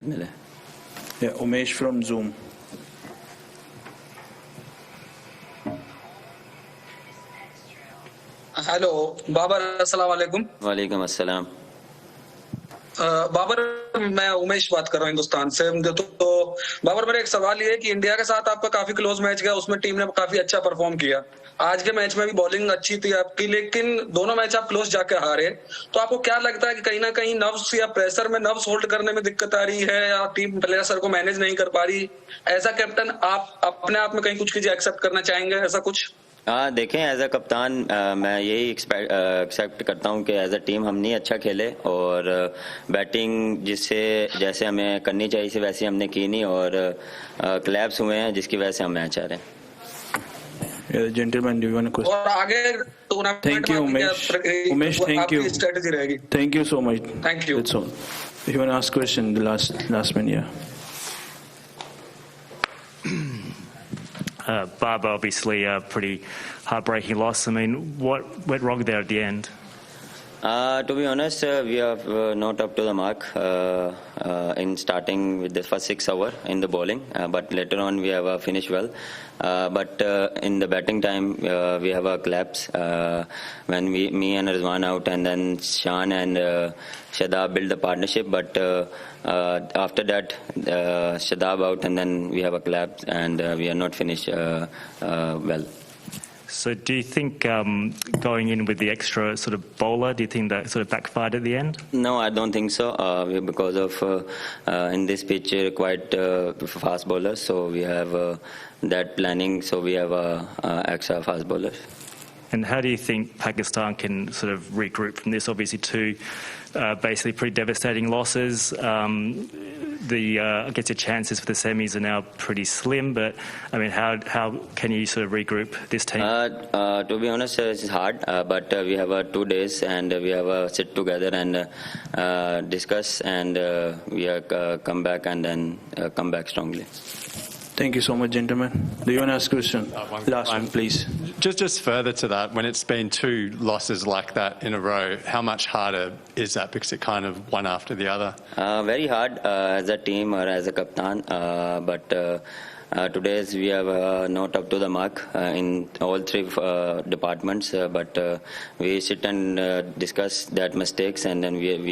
Yeah, Umesh from Zoom. Hello Babar, अस्सलाम वालेकुम। वालेकुम अस्सलाम। बाबर, मैं उमेश बात कर रहा हूँ हिंदुस्तान से। तो बाबर, मेरा एक सवाल ये है कि इंडिया के साथ आपका काफी क्लोज मैच गया, उसमें टीम ने काफी अच्छा परफॉर्म किया। आज के मैच में भी बॉलिंग अच्छी थी आपकी, लेकिन दोनों मैच आप क्लोज जाके हारे। तो आपको क्या लगता है कि कहीं ना कहीं नर्व्स या प्रेशर में नर्व्स होल्ड करने में दिक्कत आ रही है, या टीम प्लेयर को मैनेज नहीं कर पा रही? ऐसा कैप्टन आप अपने आप में कहीं कुछ कीजिए, एक्सेप्ट करना चाहेंगे ऐसा कुछ? हाँ, देखें, एज अ कप्तान मैं यही एक्सेप्ट करता हूँ कि एज अ टीम हम नहीं अच्छा खेले, और बैटिंग जैसे हमें करनी चाहिए वैसे हमने की नहीं, और क्लैप्स हुए हैं जिसकी वजह से हम मैच हारे। Gentlemen, do you want to question? और आगे tournament Thank you, Umesh. Thank you. Strategy रहेगी? Thank you so much. Thank you. That's all. If you want to ask question, the last one, yeah. Babar, obviously a pretty heartbreaking loss. I mean, what went wrong there at the end? To be honest, we have not up to the mark in starting with the first 6 hours in the bowling, but later on we have finished well. But in the batting time, we have a collapse when me and Rضوان out, and then Shan and Shadab build the partnership. But after that, Shadab out, and then we have a collapse, and we are not finished well. So do you think going in with the extra sort of bowler, do you think that sort of backfired at the end? No, I don't think so, because of in this pitch quite fast bowlers, so we have that planning, so we have extra fast bowlers. And how do you think Pakistan can sort of regroup from this? Obviously two basically pretty devastating losses. I guess your chances for the semis are now pretty slim, but I mean, how can you sort of regroup this team? To be honest, it's hard, but we have 2 days, and we have a sit together and discuss, and we come back, and then come back strongly. Thank you so much, gentlemen. Do you want to ask a question? Last one, please. Just further to that, when it's been 2 losses like that in a row, how much harder is that, because it kind of one after the other? Very hard as a team or as a Kaptan, but today's we have not up to the mark in all 3 departments, but we sit and discuss that mistakes, and then we have